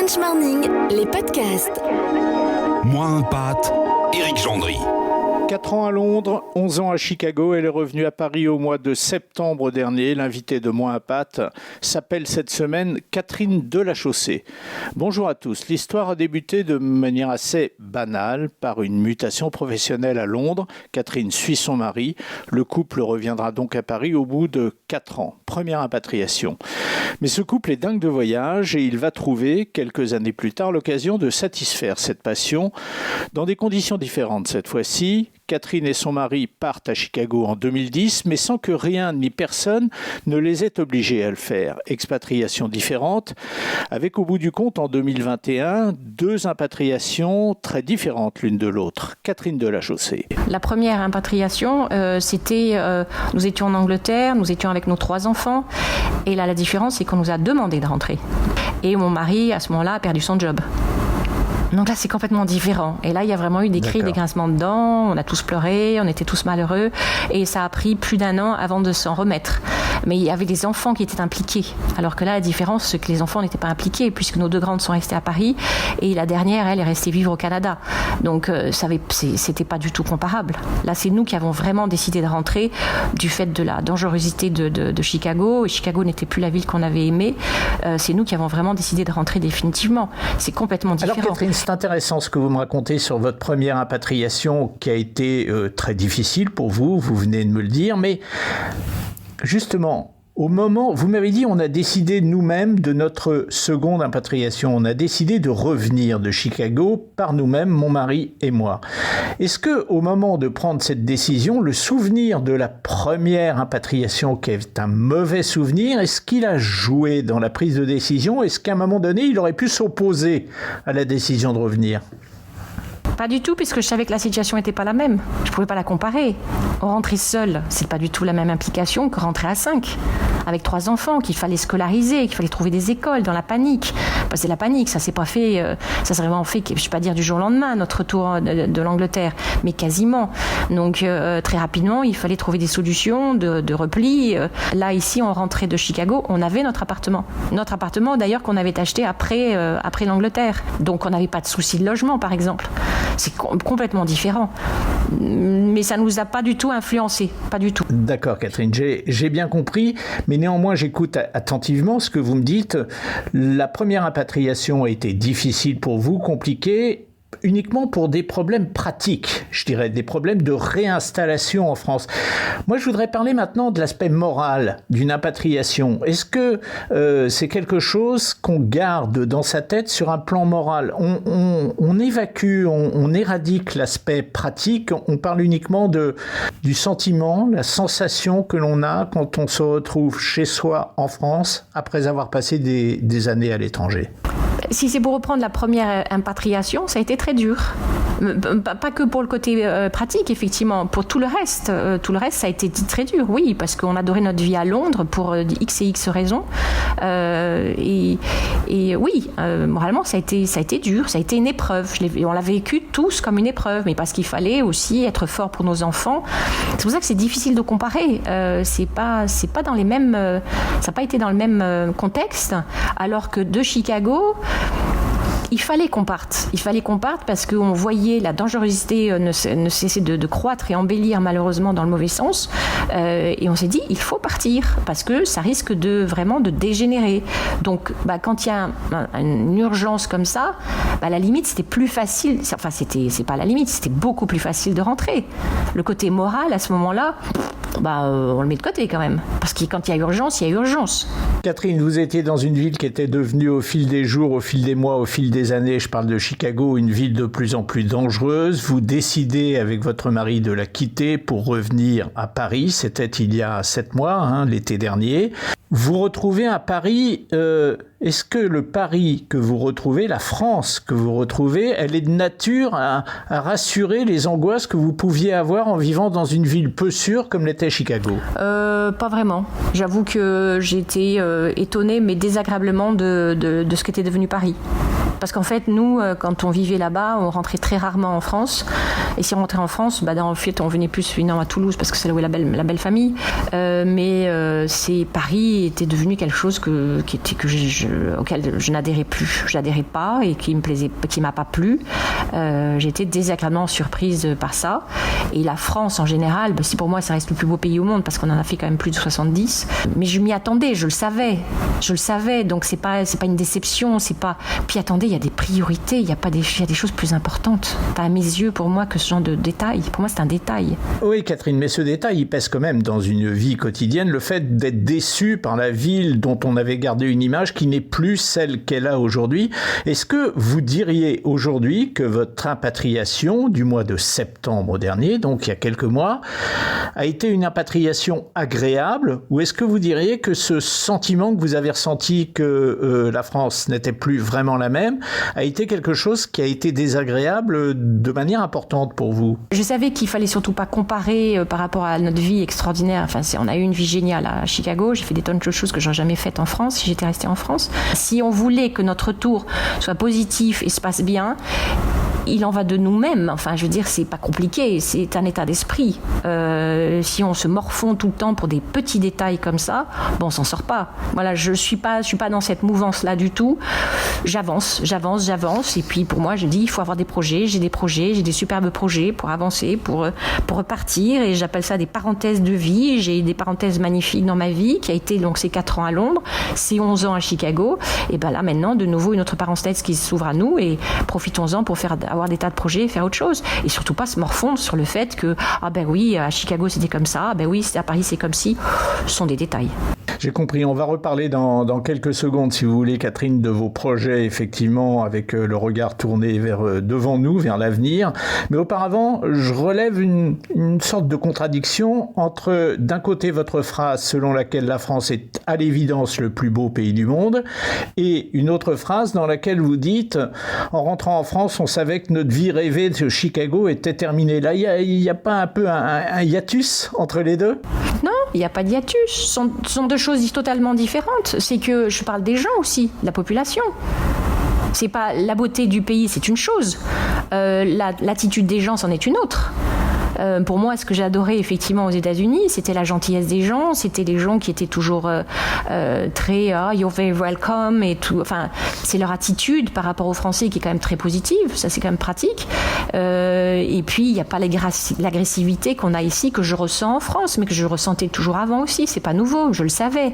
French Morning, les podcasts. Moins un pâte, Éric Gendry. 4 ans à Londres, 11 ans à Chicago, elle est revenue à Paris au mois de septembre dernier. L'invitée de Moins un pâte s'appelle cette semaine Catherine Delachaussée. Bonjour à tous. L'histoire a débuté de manière assez banale par une mutation professionnelle à Londres. Catherine suit son mari. Le couple reviendra donc à Paris au bout de 4 ans. Première impatriation. Mais ce couple est dingue de voyage et il va trouver, quelques années plus tard, l'occasion de satisfaire cette passion dans des conditions différentes cette fois-ci. Catherine et son mari partent à Chicago en 2010, mais sans que rien ni personne ne les ait obligés à le faire. Expatriation différente, avec au bout du compte en 2021, 2 impatriations très différentes l'une de l'autre. Catherine Delachaussée. La première impatriation, nous étions en Angleterre, nous étions avec nos 3 enfants, et là la différence c'est qu'on nous a demandé de rentrer. Et mon mari, à ce moment-là, a perdu son job. Donc là, c'est complètement différent. Et là, il y a vraiment eu des cris, des grincements de dents. On a tous pleuré, on était tous malheureux. Et ça a pris plus d'1 an avant de s'en remettre. Mais il y avait des enfants qui étaient impliqués. Alors que là, la différence, c'est que les enfants n'étaient pas impliqués, puisque nos 2 grandes sont restées à Paris. Et la dernière, elle, est restée vivre au Canada. Donc, c'était pas du tout comparable. Là, c'est nous qui avons vraiment décidé de rentrer du fait de la dangerosité de Chicago. Et Chicago n'était plus la ville qu'on avait aimée. C'est nous qui avons vraiment décidé de rentrer définitivement. C'est complètement différent. Alors, Catherine, c'est intéressant ce que vous me racontez sur votre première impatriation qui a été très difficile pour vous, vous venez de me le dire, mais justement, au moment, vous m'avez dit, on a décidé nous-mêmes de notre seconde impatriation, on a décidé de revenir de Chicago par nous-mêmes, mon mari et moi. Est-ce que, au moment de prendre cette décision, le souvenir de la première impatriation, qui est un mauvais souvenir, est-ce qu'il a joué dans la prise de décision? Est-ce qu'à un moment donné, il aurait pu s'opposer à la décision de revenir? Pas du tout, puisque je savais que la situation n'était pas la même. Je ne pouvais pas la comparer. Rentrer seule, c'est pas du tout la même implication que rentrer à 5, avec 3 enfants qu'il fallait scolariser, qu'il fallait trouver des écoles dans la panique. Bah, c'est la panique, ça s'est pas fait, ça s'est vraiment fait, je ne vais pas dire du jour au lendemain, notre retour de l'Angleterre, mais quasiment. Donc très rapidement, il fallait trouver des solutions de repli. Là, ici, on rentrait de Chicago, on avait notre appartement. Notre appartement, d'ailleurs, qu'on avait acheté après l'Angleterre. Donc on n'avait pas de souci de logement, par exemple. C'est complètement différent. Mais ça ne nous a pas du tout influencé, pas du tout. D'accord, Catherine, j'ai bien compris, mais néanmoins, j'écoute attentivement ce que vous me dites. La première impatriation a été difficile pour vous, compliquée, uniquement pour des problèmes pratiques, je dirais, des problèmes de réinstallation en France. Moi, je voudrais parler maintenant de l'aspect moral d'une impatriation. Est-ce que c'est quelque chose qu'on garde dans sa tête sur un plan moral? On évacue, on éradique l'aspect pratique, on parle uniquement du sentiment, la sensation que l'on a quand on se retrouve chez soi en France après avoir passé des années à l'étranger. Si c'est pour reprendre la première impatriation, ça a été très dur. Pas que pour le côté pratique, effectivement. Pour tout le reste, ça a été très dur, oui, parce qu'on adorait notre vie à Londres pour X et X raisons. Et oui, moralement, ça a été dur, ça a été une épreuve. On l'a vécu tous comme une épreuve, mais parce qu'il fallait aussi être fort pour nos enfants. C'est pour ça que c'est difficile de comparer. C'est pas dans les mêmes, ça n'a pas été dans le même contexte, alors que de Chicago, il fallait qu'on parte parce qu'on voyait la dangerosité ne cesser de croître et embellir malheureusement dans le mauvais sens, et on s'est dit il faut partir parce que ça risque vraiment de dégénérer. Donc quand il y a une urgence comme ça, à la limite c'était plus facile, enfin c'est pas la limite, c'était beaucoup plus facile de rentrer. Le côté moral à ce moment-là, on le met de côté quand même, parce que quand il y a urgence, il y a urgence. Catherine, vous étiez dans une ville qui était devenue au fil des jours, au fil des mois, au fil des années, je parle de Chicago, une ville de plus en plus dangereuse. Vous décidez avec votre mari de la quitter pour revenir à Paris. C'était il y a 7 mois, l'été dernier. Vous retrouvez à Paris, est-ce que le Paris que vous retrouvez, la France que vous retrouvez, elle est de nature à rassurer les angoisses que vous pouviez avoir en vivant dans une ville peu sûre comme l'était Chicago? Pas vraiment. J'avoue que j'ai été étonnée, mais désagréablement de ce qu'était devenu Paris. Parce qu'en fait, nous, quand on vivait là-bas, on rentrait très rarement en France. Et si on rentrait en France, en fait, on venait plus évidemment à Toulouse parce que c'est là où est la belle famille. Mais Paris était devenu quelque chose auquel je n'adhérais plus. Je n'adhérais pas et qui m'a pas plu. J'ai été désagréablement surprise par ça. Et la France en général, si pour moi ça reste le plus beau pays au monde parce qu'on en a fait quand même plus de 70. Mais je m'y attendais, je le savais. Donc c'est pas une déception, c'est pas. Puis attendez, il y a des priorités, il y a des choses plus importantes. À mes yeux, pour moi, que ce genre de détail. Pour moi, c'est un détail. Oui, Catherine, mais ce détail, il pèse quand même dans une vie quotidienne. Le fait d'être déçu par la ville dont on avait gardé une image qui n'est plus celle qu'elle a aujourd'hui. Est-ce que vous diriez aujourd'hui que votre impatriation du mois de septembre dernier, donc il y a quelques mois, a été une impatriation agréable, ou est-ce que vous diriez que ce sentiment que vous avez ressenti que la France n'était plus vraiment la même a été quelque chose qui a été désagréable de manière importante pour vous? Je savais qu'il fallait surtout pas comparer par rapport à notre vie extraordinaire. On a eu une vie géniale à Chicago. J'ai fait des tonnes de choses que j'aurais jamais faites en France si j'étais restée en France. Si on voulait que notre retour soit positif et se passe bien, il en va de nous-mêmes. C'est pas compliqué, c'est un état d'esprit. Si on se morfond tout le temps pour des petits détails comme ça, on s'en sort pas. Voilà, je suis pas dans cette mouvance-là du tout. J'avance. Et puis pour moi, je dis, il faut avoir des projets. J'ai des superbes projets pour avancer, pour repartir. Et j'appelle ça des parenthèses de vie. J'ai des parenthèses magnifiques dans ma vie, qui a été donc ces 4 ans à Londres, ces 11 ans à Chicago. Et là maintenant, de nouveau, une autre parenthèse qui s'ouvre à nous. Et profitons-en pour avoir des tas de projets et faire autre chose. Et surtout pas se morfondre sur le fait que, oui, à Chicago c'était comme ça, oui, à Paris c'est comme si. Ce sont des détails. J'ai compris. On va reparler dans quelques secondes, si vous voulez, Catherine, de vos projets, effectivement, avec le regard tourné devant nous, vers l'avenir. Mais auparavant, je relève une sorte de contradiction entre, d'un côté, votre phrase selon laquelle la France est à l'évidence le plus beau pays du monde, et une autre phrase dans laquelle vous dites, en rentrant en France, on savait que notre vie rêvée de Chicago était terminée. Là, il n'y a pas un peu un hiatus entre les deux? Non, il n'y a pas de hiatus. Ce sont deux choses totalement différentes. C'est que je parle des gens aussi, de la population. C'est pas la beauté du pays, c'est une chose. L'attitude des gens, c'en est une autre. Pour moi, ce que j'ai adoré effectivement aux États-Unis, c'était la gentillesse des gens, c'était les gens qui étaient toujours très you're very welcome et tout. C'est leur attitude par rapport aux Français qui est quand même très positive. Ça, c'est quand même pratique. Et puis, il n'y a pas l'agressivité qu'on a ici que je ressens en France, mais que je ressentais toujours avant aussi. C'est pas nouveau, je le savais.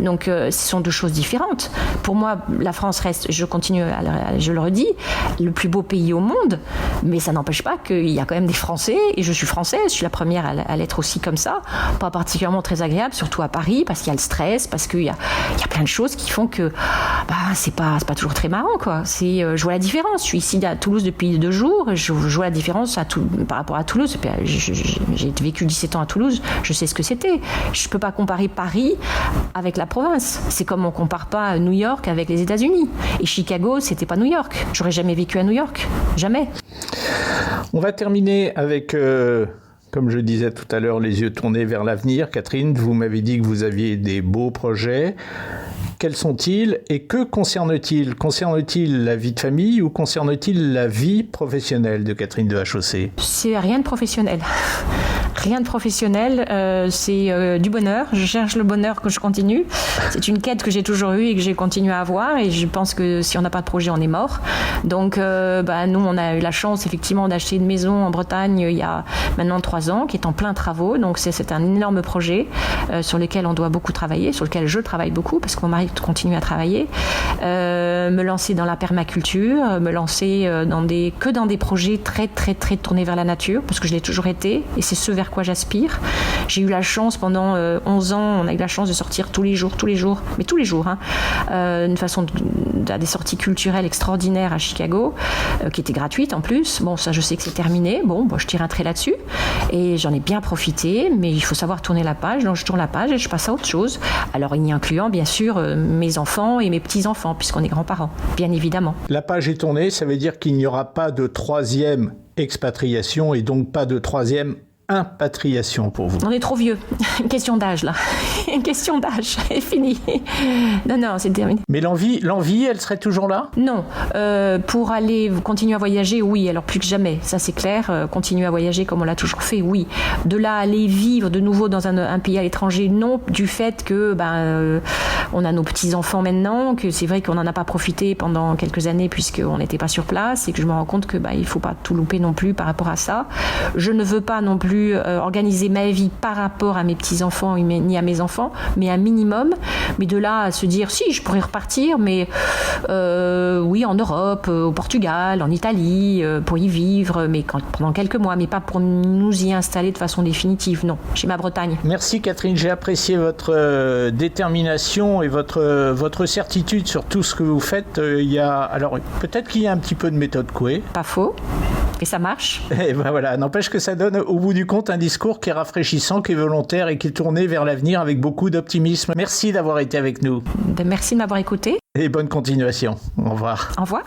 Donc, ce sont deux choses différentes. Pour moi, la France reste, je le redis, le plus beau pays au monde. Mais ça n'empêche pas qu'il y a quand même des Français, et je suis française, je suis la première à l'être aussi comme ça, pas particulièrement très agréable, surtout à Paris, parce qu'il y a le stress, parce qu'il y a plein de choses qui font que c'est pas toujours très marrant, quoi. Je vois la différence. Je suis ici à Toulouse depuis 2 jours, je vois la différence par rapport à Toulouse. J'ai vécu 17 ans à Toulouse, je sais ce que c'était. Je peux pas comparer Paris avec la province. C'est comme on compare pas New York avec les États-Unis. Et Chicago, c'était pas New York. J'aurais jamais vécu à New York, jamais. On va terminer avec, comme je disais tout à l'heure, les yeux tournés vers l'avenir. Catherine, vous m'avez dit que vous aviez des beaux projets. Quels sont-ils et que concerne-t-il? Concerne-t-il la vie de famille ou concerne-t-il la vie professionnelle de Catherine de HOC? C'est rien de professionnel. Rien de professionnel, c'est du bonheur. Je cherche le bonheur que je continue. C'est une quête que j'ai toujours eue et que j'ai continué à avoir. Et je pense que si on n'a pas de projet, on est mort. Donc, nous, on a eu la chance, effectivement, d'acheter une maison en Bretagne il y a maintenant 3 ans, qui est en plein travaux. Donc, c'est un énorme projet sur lequel on doit beaucoup travailler, sur lequel je travaille beaucoup, parce que mon mari continue à travailler. Me lancer dans la permaculture, me lancer dans des projets très, très, très tournés vers la nature, parce que je l'ai toujours été. Et c'est ce vers quoi j'aspire. J'ai eu la chance pendant 11 ans, on a eu la chance de sortir tous les jours, d'une façon à des sorties culturelles extraordinaires à Chicago, qui étaient gratuites en plus. Bon, ça je sais que c'est terminé, je tire un trait là-dessus et j'en ai bien profité, mais il faut savoir tourner la page, donc je tourne la page et je passe à autre chose. Alors y incluant bien sûr mes enfants et mes petits-enfants, puisqu'on est grands-parents, bien évidemment. La page est tournée, ça veut dire qu'il n'y aura pas de 3e expatriation et donc pas de 3e impatriation pour vous? On est trop vieux. Une question d'âge, là. Une question d'âge. C'est fini. Non, c'est terminé. Mais l'envie, elle serait toujours là? Non. Pour aller continuer à voyager, oui. Alors plus que jamais, ça c'est clair. Continuer à voyager comme on l'a toujours fait, oui. De là, aller vivre de nouveau dans un pays à l'étranger, non. Du fait que on a nos petits-enfants maintenant, que c'est vrai qu'on n'en a pas profité pendant quelques années puisqu'on n'était pas sur place et que je me rends compte que il ne faut pas tout louper non plus par rapport à ça. Je ne veux pas non plus organiser ma vie par rapport à mes petits-enfants ni à mes enfants, mais un minimum. Mais de là à se dire, si, je pourrais repartir, mais oui, en Europe, au Portugal, en Italie, pour y vivre, mais pendant quelques mois, mais pas pour nous y installer de façon définitive, non. J'ai ma Bretagne. Merci Catherine, j'ai apprécié votre détermination et votre certitude sur tout ce que vous faites. Alors, peut-être qu'il y a un petit peu de méthode Coué. Pas faux. Et ça marche. Et voilà, n'empêche que ça donne au bout du compte un discours qui est rafraîchissant, qui est volontaire et qui est tourné vers l'avenir avec beaucoup d'optimisme. Merci d'avoir été avec nous. Merci de m'avoir écouté. Et bonne continuation. Au revoir. Au revoir.